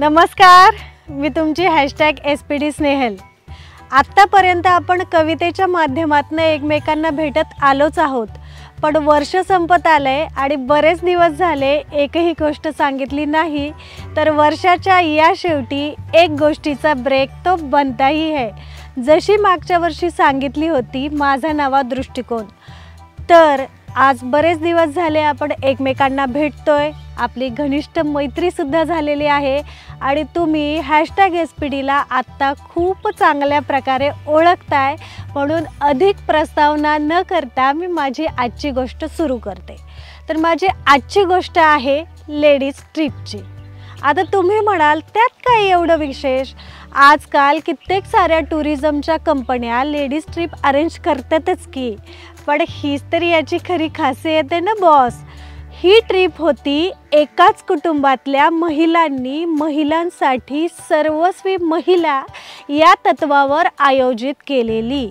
नमस्कार, मी तुमची #SPD स्नेहल। आत्तापर्यंत आपण कवितेच्या माध्यमातून एकमेकांना भेटत आलोच आहोत, पण वर्ष संपत आले आणि बरेच दिवस झाले एकही गोष्ट सांगितली नाही। तर वर्षाच्या या शेवटी एक गोष्टीचा ब्रेक तो बनताही है। जशी मागच्या वर्षी सांगितली होती माझा नवा दृष्टिकोन, तर आज बरेच दिवस झाले आपण एकमेकांना भेटतोय, आपली घनिष्ठ मैत्री सुद्धा झालेली आहे आणि तुम्ही #SPD ला आता खूप चांगल्या प्रकारे ओळखताय। म्हणून अधिक प्रस्तावना न करता मी माझी आजची गोष्ट सुरू करते। तर माझी आजची गोष्ट आहे लेडीज ट्रिपची। आता तुम्ही म्हणाल त्यात काय एवढं विशेष? आजकाल कित्येक साऱ्या टुरिझमच्या कंपन्या लेडीज ट्रिप अरेंज करतातच की, पण हीच तरी याची खरी खासियत आहे ना बॉस। ही ट्रिप होती एकाच कुटुंबातल्या महिलांनी महिलांसाठी सर्वस्वी महिला या तत्वावर आयोजित केलेली।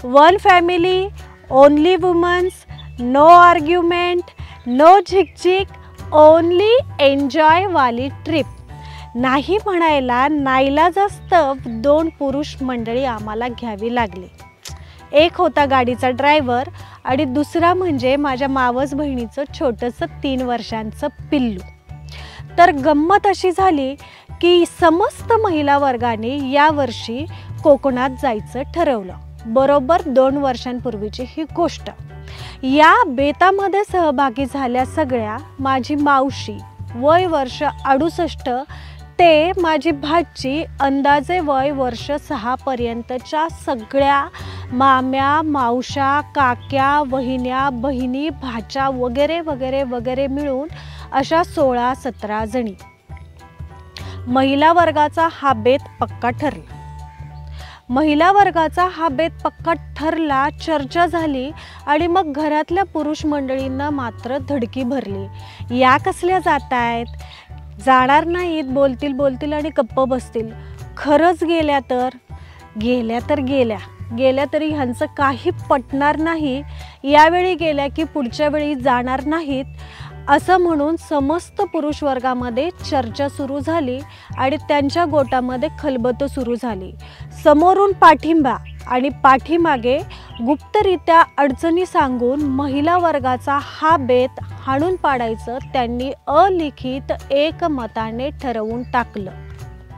One family, only womens, no argument, no झिकझिक, ओनली एन्जॉय वाली ट्रिप। नाही म्हणायला नाईलाजास्तव 2 पुरुष मंडळी आम्हाला घ्यावी लागली। एक होता गाडीचा ड्रायव्हर आणि दुसरा म्हणजे माझ्या मावस बहिणीचं छोटंसं 3 वर्षांचं पिल्लू। तर गंमत अशी झाली की समस्त महिला वर्गाने यावर्षी कोकणात जायचं ठरवलं। बरोबर 2 वर्षांपूर्वीची ही गोष्ट। या बेतामध्ये सहभागी झाल्या सगळ्या माझी मावशी, वय वर्ष 68 ते माझी भाची, अंदाजे वय वर्ष 6 पर्यंतच्या सगळ्या माम्या, मावशा, काक्या, वहिन्या, बहिणी, भाच्या वगैरे वगैरे वगैरे मिळून अशा 16-17 जणी। महिला वर्गाचा हा बेत पक्का ठरला। महिला वर्गाचा हा बेत पक्का ठरला, चर्चा झाली आणि मग घरातल्या पुरुष मंडळींना मात्र धडकी भरली। या कसल्या जातायत? जाणार नाहीत, बोलतील बोलतील आणि गप्प बसतील। खरंच गेल्या तर गेल्या तरी ह्यांचं काही पटणार नाही। यावेळी गेल्या की पुढच्या वेळी जाणार नाहीत असं म्हणून समस्त पुरुष वर्गामध्ये चर्चा सुरू झाली आणि त्यांच्या गोटामध्ये खलबतं सुरू झाली। समोरून पाठिंबा आणि पाठीमागे गुप्तरित्या अडचणी सांगून महिला वर्गाचा हा बेत हाणून पाडायचं त्यांनी अलिखित एकमताने ठरवून टाकलं।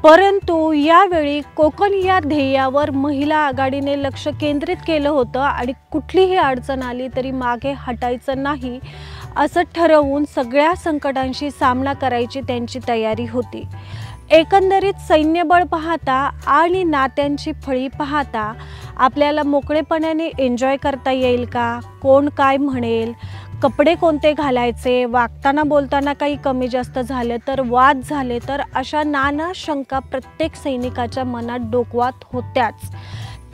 परंतु यावेळी कोकण या ध्येयावर महिला आघाडीने लक्ष केंद्रित केलं होतं आणि कुठलीही अडचण आली तरी मागे हटायचं नाही असं ठरवून सगळ्या संकटांशी सामना करायची त्यांची तयारी होती। एकंदरीत सैन्यबळ पाहता आणि नात्यांची फळी पाहता आपल्याला मोकळेपणाने एन्जॉय करता येईल का? कोण काय म्हणेल? कपडे कोणते घालायचे? वागताना बोलताना काही कमी जास्त झालं तर, वाद झाले तर, अशा नाना शंका प्रत्येक सैनिकाच्या मनात डोकवत होत्याच।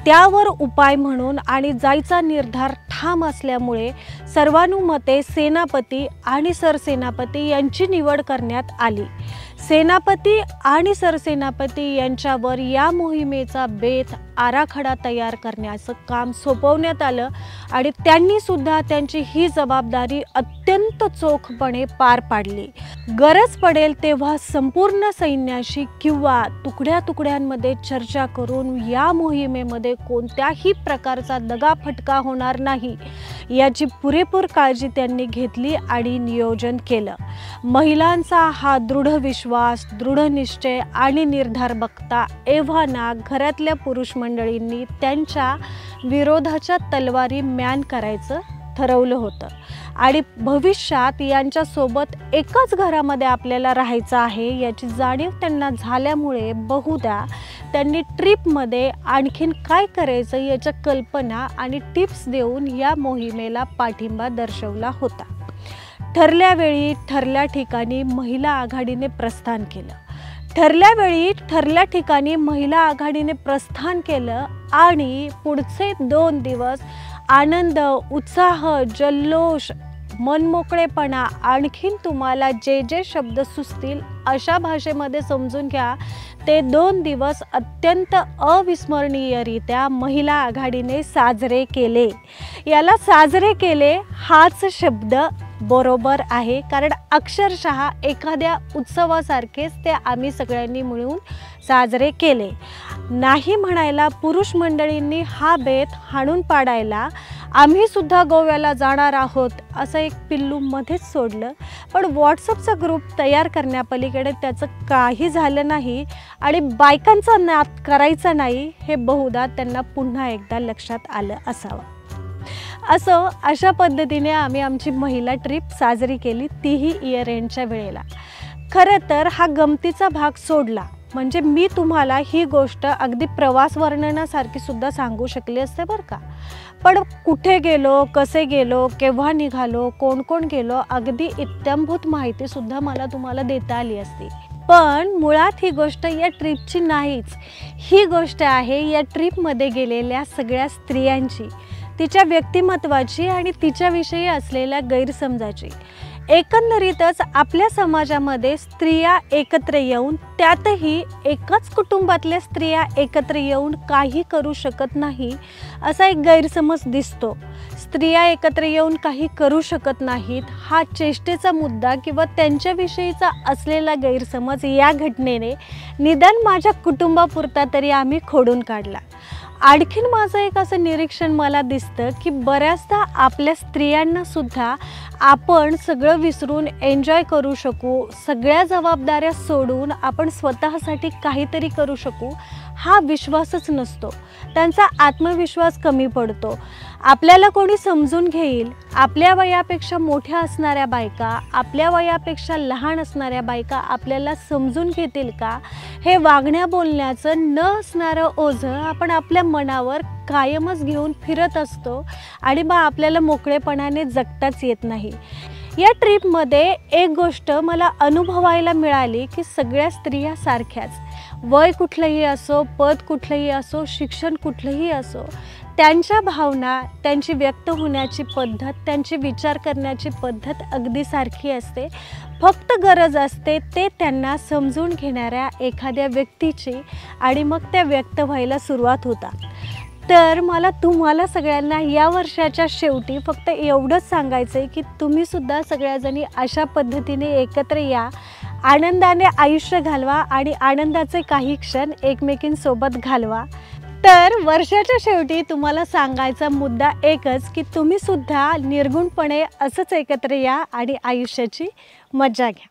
त्यावर उपाय म्हणून आणि जायचा निर्धार ठाम असल्यामुळे सर्वानुमते सेनापती आणि सरसेनापती यांची निवड करण्यात आली। सेनापती आणि सरसेनापती यांच्यावर या मोहिमेचा बेत आराखडा तयार करण्याचं काम सोपवण्यात आलं आणि त्यांनी सुद्धा त्यांची ही जबाबदारी अत्यंत चोखपणे पार पाडली। गरज पडेल तेव्हा संपूर्ण सैन्याशी किंवा तुकड्या तुकड्यांमध्ये चर्चा करून या मोहिमेमध्ये कोणत्याही प्रकारचा दगाफटका होणार नाही याची पुरेपूर काळजी त्यांनी घेतली आणि नियोजन केलं। महिलांचा हा दृढ विश्वास, दृढ निश्चय आणि निर्धार बघता एव्हाना घरातल्या पुरुष मंडळींनी त्यांच्या विरोधाच्या तलवारी म्यान करायचं ठरवलं होतं आणि भविष्यात यांच्यासोबत एकाच घरामध्ये आपल्याला राहायचं आहे याची जाणीव त्यांना झाल्यामुळे बहुधा त्यांनी ट्रिपमध्ये आणखीन काय करायचं याच्या कल्पना आणि टिप्स देऊन या मोहिमेला पाठिंबा दर्शवला होता। ठरल्या वेळी ठरल्या ठिकाणी महिला आघाडीने प्रस्थान केलं। ठरल्या ठिकाणी महिला आघाडीने प्रस्थान केलं आणि पुढचे 2 दिवस आनंद, उत्साह, जल्लोष, मनमोकळेपणा, आणखीन तुम्हाला जे जे शब्द सुचतील अशा भाषेमध्ये समजून घ्या, ते 2 दिवस अत्यंत अविस्मरणीयरित्या महिला आघाडीने साजरे केले। याला साजरे केले हाच शब्द बरोबर आहे, कारण अक्षरशः एखाद्या उत्सवासारखेच ते आम्ही सगळ्यांनी मिळून साजरे केले. नाही म्हणायला पुरुष मंडळींनी हा बेत हाणून पाडायला आम्ही सुद्धा गोव्याला जाणार आहोत असं एक पिल्लू मध्येच सोडलं. पण व्हॉट्सअपचा ग्रुप तयार करण्यापलीकडे त्याचं काही झालं नाही आणि बायकांचा नाद करायचा नाही हे बहुधा त्यांना पुन्हा एकदा लक्षात आलं असावं. अशा पद्धतीने आम्ही आमची महिला ट्रिप साजरी केली, तीही इयर एंडच्या वेळेला. खरं तर हा गमतीचा भाग सोडला म्हणजे मी तुम्हाला ही गोष्ट अगदी प्रवास वर्णनासारखी सुद्धा सांगू शकले असते बरं का. पण कुठे गेलो, कसे गेलो, केव्हा निघालो, कोण कोण गेलो, अगदी इत्थंभूत माहितीसुद्धा मला तुम्हाला देता आली असती. पण मुळात ही गोष्ट या ट्रिपची नाहीच. ही गोष्ट आहे या ट्रिपमध्ये गेलेल्या सगळ्या स्त्रियांची, तिच्या व्यक्तिमत्वाची आणि तिच्याविषयी असलेल्या गैरसमजाची. एकंदरीतच आपल्या समाजामध्ये स्त्रिया एकत्र येऊन, त्यातही एकाच कुटुंबातल्या स्त्रिया एकत्र येऊन काही करू शकत नाही असा एक गैरसमज दिसतो. स्त्रिया एकत्र येऊन काही करू शकत नाहीत हा चेष्टेचा मुद्दा किंवा त्यांच्याविषयीचा असलेला गैरसमज या घटनेने निदान माझ्या कुटुंबापुरता तरी आम्ही खोडून काढला. आणखीन माझं एक असं निरीक्षण मला दिसतं की बऱ्याचदा आपल्या स्त्रियांना सुद्धा आपण सगळं विसरून एन्जॉय करू शकू, सगळ्या जबाबदाऱ्या सोडून आपण स्वतःसाठी काहीतरी करू शकू हा विश्वासच नसतो. त्यांचा आत्मविश्वास कमी पडतो. आपल्याला कोणी समजून घेईल, आपल्या वयापेक्षा मोठ्या असणाऱ्या बायका, आपल्या वयापेक्षा लहान असणाऱ्या बायका आपल्याला समजून घेतील का, हे वागण्या बोलण्याचं न असणारं ओझं आपण आपल्या मनावर कायमच घेऊन फिरत असतो आणि मग आपल्याला मोकळेपणाने जगताच येत नाही. या ट्रिपमध्ये एक गोष्ट मला अनुभवायला मिळाली की सगळ्या स्त्रिया सारख्याच, वय कुठलंही असो, पद कुठलंही असो, शिक्षण कुठलंही असो, त्यांच्या भावना, त्यांची व्यक्त होण्याची पद्धत, त्यांची विचार करण्याची पद्धत अगदी सारखी असते. फक्त गरज असते ते त्यांना समजून घेणाऱ्या एखाद्या व्यक्तीची आणि मग त्या व्यक्त व्हायला सुरुवात होतात. तर मला तुम्हाला सगळ्यांना या वर्षाच्या शेवटी फक्त एवढंच सांगायचं आहे की तुम्हीसुद्धा सगळ्याजणी अशा पद्धतीने एकत्र या, आनंदाने आयुष्य घालवा आणि आनंदाचे काही क्षण एकमेकींसोबत घालवा. तर वर्षाच्या शेवटी तुम्हाला सांगायचा मुद्दा एकच की तुम्हीसुद्धा निर्गुणपणे असंच एकत्र या आणि आयुष्याची मजा घ्या.